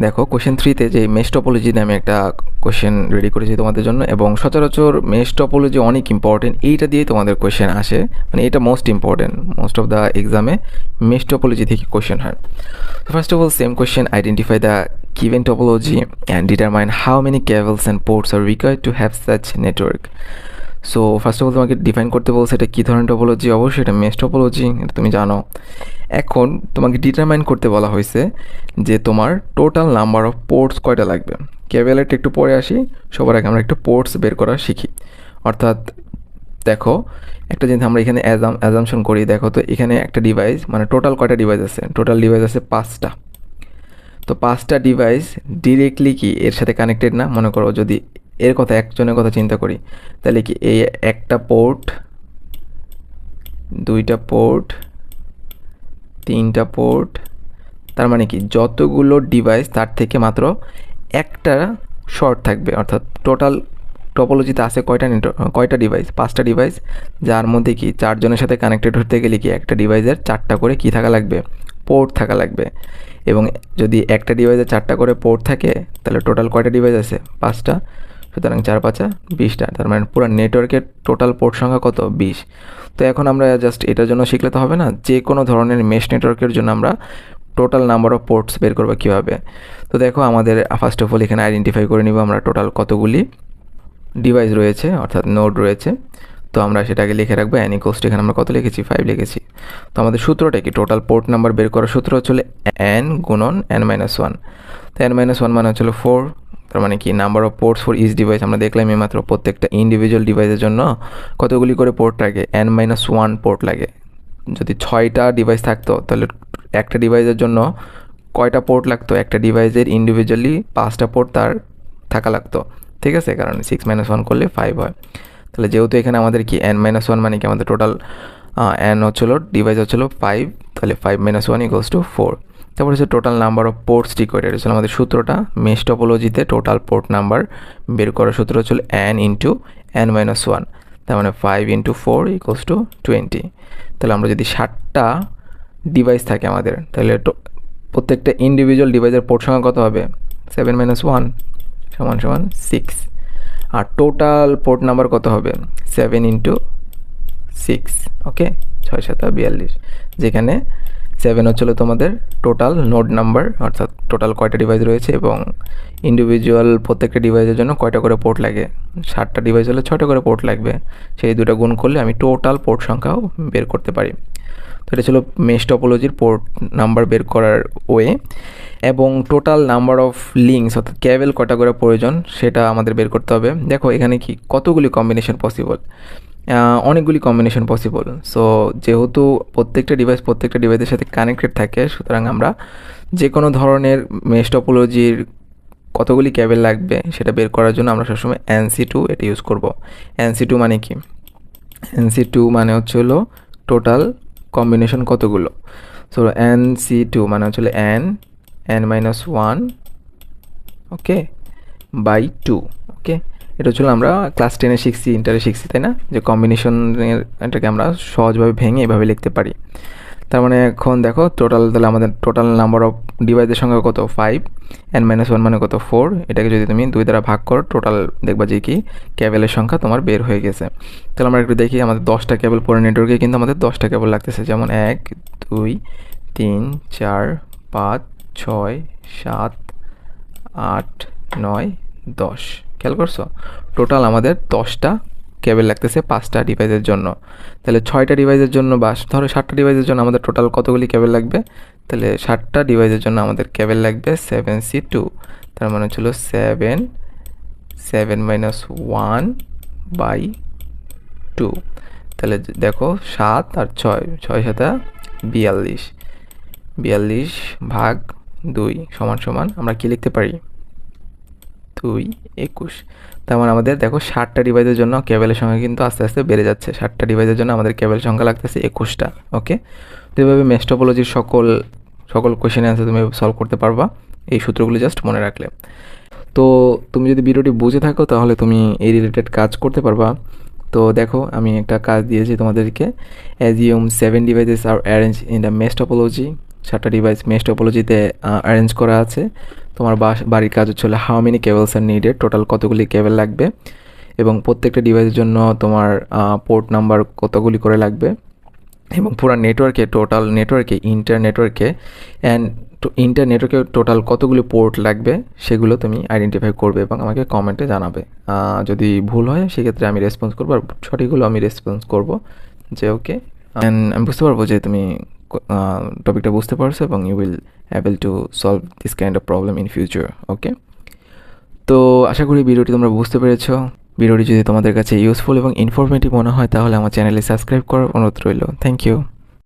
দেখো কোশ্চেন 3-তে যে mesh topology নামে একটা কোশ্চেন রেডি করেছি তোমাদের জন্য, এবং সচরাচর মেশ টপোলজি অনেক ইম্পর্টেন্ট, এইটা দিয়ে তোমাদের কোশ্চেন আসে, মানে এটা most important. Most of the এক্সামে মেশ টপোলজি থেকে কোশ্চেন হয়। First of all, same question, identify the given topology and determine how many cables and ports are required to have such network. So first of all তোমাকে define করতে বলছে এটা কী ধরনের topology. অবশ্যই এটা mesh topology, এটা তুমি জানো। এখন তোমাকে ডিটারমাইন করতে বলা হয়েছে যে তোমার টোটাল নাম্বার অফ পোর্টস কয়টা লাগবে। কেবেলেরটা একটু পরে আসি, সবার আগে আমরা একটু পোর্টস বের করা শিখি। অর্থাৎ দেখো একটা জিনিস আমরা এখানে অ্যাজামশন করি। দেখো তো এখানে একটা ডিভাইস, মানে টোটাল কয়টা ডিভাইস আছে? টোটাল ডিভাইস আছে 5টা। তো 5টা ডিভাইস ডিরেক্টলি কি এর সাথে কানেক্টেড না? মনে করো যদি এর কথা, একজনের কথা চিন্তা করি, তাহলে কি এই একটা পোর্ট, 2টা পোর্ট, 3টা পোর্ট, তার মানে কি যতগুলো ডিভাইস তার থেকে মাত্র একটা শর্ট থাকবে। অর্থাৎ টোটাল টপোলজিতে আছে কয়টা ডিভাইস? 5টা ডিভাইস, যার মধ্যে কি 4 জনের সাথে কানেক্টেড হতে গেলে কি একটা ডিভাইসের 4টা করে কি থাকা লাগবে? পোর্ট থাকা লাগবে। এবং যদি একটা ডিভাইসে 4টা করে পোর্ট থাকে, তাহলে টোটাল কয়টা ডিভাইস আছে? 5টা। সুতরাং 4 5 20টা, তার মানে পুরো নেটওয়ার্কের টোটাল পোর্ট সংখ্যা কত? 20। তো এখন আমরা জাস্ট এটার জন্য শিখলে তো হবে না, যে কোনো ধরনের মেশ নেটওয়ার্কের জন্য আমরা টোটাল নাম্বার অফ পোর্টস বের করবো কীভাবে। তো দেখো আমাদের ফার্স্ট অফ অল এখানে আইডেন্টিফাই করে নিব আমরা টোটাল কতগুলি ডিভাইস রয়েছে, অর্থাৎ নোড রয়েছে। তো আমরা সেটাকে লিখে রাখবো n ইকুয়ালস টু, এখানে আমরা কত লিখেছি? 5 লিখেছি। তো আমাদের সূত্রটা কি? টোটাল পোর্ট নাম্বার বের করার সূত্র হচ্ছে n গুণন n-1। তো n-1 মানে হচ্ছিল 4। তার মানে কি number of ports for each device, আমরা দেখলাম মাত্র প্রত্যেকটা ইন্ডিভিজুয়াল ডিভাইসের জন্য কতগুলি করে পোর্ট লাগে? n-1 পোর্ট লাগে। যদি 6টা ডিভাইস থাকতো তাহলে একটা ডিভাইসের জন্য কয়টা পোর্ট লাগতো? একটা ডিভাইসের ইন্ডিভিজুয়ালি 5টা পোর্ট তার থাকা লাগতো, ঠিক আছে? কারণ 6-1 করলে 5 হয়। তাহলে যেহেতু এখানে আমাদের কি n-1 মানে কি আমাদের টোটাল n হচ্ছিলো, ডিভাইস হচ্ছিলো 5, তাহলে 5-1 ইকুয়ালস টু 4। তারপর হচ্ছে total number of ports required, এটা হচ্ছিল আমাদের সূত্রটা। মেশ টপোলজিতে টোটাল পোর্ট নাম্বার বের করার সূত্র হচ্ছিল n ইন্টু n-1, তার মানে 5 ইন্টু 4 ইকুয়ালস টু 20। তাহলে আমরা যদি 60টা ডিভাইস থাকে আমাদের, তাহলে প্রত্যেকটা ইন্ডিভিজুয়াল ডিভাইসের পোর্ট সংখ্যা কত হবে? 7-1 সমান 6। আর টোটাল পোর্ট নাম্বার কত হবে? 7 ইন্টু 6, ওকে, 6-7-42, যেখানে 7 হচ্ছিল তোমাদের টোটাল নোড নাম্বার, অর্থাৎ টোটাল কয়টা ডিভাইস রয়েছে, এবং ইন্ডিভিজুয়াল প্রত্যেকটা ডিভাইসের জন্য কয়টা করে পোর্ট লাগে। 60টা ডিভাইস হলে 6টা করে পোর্ট লাগবে। সেই দুটো গুণ করলে আমি টোটাল পোর্ট সংখ্যাও বের করতে পারি। তো এটা ছিল মেশ টপোলজির পোর্ট নাম্বার বের করার ওয়ে। এবং টোটাল নাম্বার অফ লিঙ্কস, অর্থাৎ কেবল কটা করে প্রয়োজন সেটা আমাদের বের করতে হবে। দেখো এখানে কি কতগুলি কম্বিনেশন পসিবল? অনেকগুলি কম্বিনেশন পসিবল। সো যেহেতু প্রত্যেকটা ডিভাইসের সাথে কানেক্টেড থাকে, সুতরাং আমরা যে কোনো ধরনের মেশ টপোলজির কতগুলি কেবল লাগবে সেটা বের করার জন্য আমরা সবসময় NC2 এটা ইউজ করব। NC2 মানে কি? NC2 মানে হচ্ছে হলো টোটাল কম্বিনেশন কতগুলো। সো NC2 মানে হচ্ছে n-1, ওকে, বাই 2, ওকে। এটা হচ্ছিল আমরা ক্লাস 10-এ শিখছি, ইন্টারে শিখছি, তাই না? যে কম্বিনেশনের এটাকে আমরা সহজভাবে ভেঙে এভাবে লিখতে পারি। তার মানে এখন দেখো টোটাল, তাহলে আমাদের টোটাল নাম্বার অফ ডিভাইসের সংখ্যা কত? 5, n-1 মানে কত? 4। এটাকে যদি তুমি 2 দ্বারা ভাগ করো, টোটাল দেখবা যে কি কেবলের সংখ্যা তোমার বের হয়ে গেছে। তাহলে আমরা একটু দেখি, আমাদের 10টা কেবল পুরো নেটওয়ার্কে কিন্তু আমাদের 10টা কেবল লাগতেছে, যেমন 1 2 3 4 5 6 7 8 9 10। খেয়াল করছো? টোটাল আমাদের 10টা কেবল লাগতেছে 5টা ডিভাইসের জন্য। তাহলে 6টা ডিভাইসের জন্য, বা ধরো 7টা ডিভাইসের জন্য আমাদের টোটাল কতগুলি কেবল লাগবে? তাহলে 7টা ডিভাইসের জন্য আমাদের কেবল লাগবে 7C2। তার মানে ছিল 7-1 বাই 2। তাহলে দেখো 7 আর 6, 6-7-42, 42 ভাগ 2 সমান আমরা কি লিখতে পারি? 2-21। তার মানে আমাদের দেখো 60টা ডিভাইসের জন্য কেবলের সংখ্যা কিন্তু আস্তে আস্তে বেড়ে যাচ্ছে। 60টা ডিভাইসের জন্য আমাদের কেবল সংখ্যা লাগতেছে 21টা, ওকে। তো এইভাবে মেশ টপোলজির সকল কোয়েশ্চেন অ্যান্সার তুমি সলভ করতে পারবা এই সূত্রগুলি জাস্ট মনে রাখলে। তো তুমি যদি ভিডিওটি বুঝে থাকো তাহলে তুমি এই রিলেটেড কাজ করতে পারবা। তো দেখো আমি একটা কাজ দিয়েছি তোমাদেরকে। Assume 7 devices are arrange in the mesh topology. 7টা ডিভাইস মেশ টপোলজিতে অ্যারেঞ্জ করা আছে। তোমার বাড়ির কাজ হচ্ছে how many cables are needed, total কতগুলি কেবল লাগবে, এবং প্রত্যেকটা ডিভাইসের জন্য তোমার পোর্ট নাম্বার কতগুলি করে লাগবে, এবং পুরো নেটওয়ার্কে টোটাল নেটওয়ার্কে ইন্টারনেটওয়ার্কে অ্যান্ড ইন্টারনেটওয়ার্কে টোটাল কতগুলি পোর্ট লাগবে সেগুলো তুমি আইডেন্টিফাই করবে এবং আমাকে কমেন্টে জানাবে। যদি ভুল হয় সেক্ষেত্রে আমি রেসপন্স করবো, আর সঠিকগুলো আমি রেসপন্স করব যে ওকে, অ্যান্ড আমি বুঝতে পারবো যে তুমি টপিকটা বুঝতে পারছো এবং you will able to solve this kind of problem in future. Okay, তো আশা করি ভিডিওটি তোমরা বুঝতে পেরেছো। ভিডিওটি যদি তোমাদের কাছে ইউজফুল এবং ইনফরমেটিভ মনে হয় তাহলে আমার চ্যানেলে সাবস্ক্রাইব করার অনুরোধ রইল। Thank you.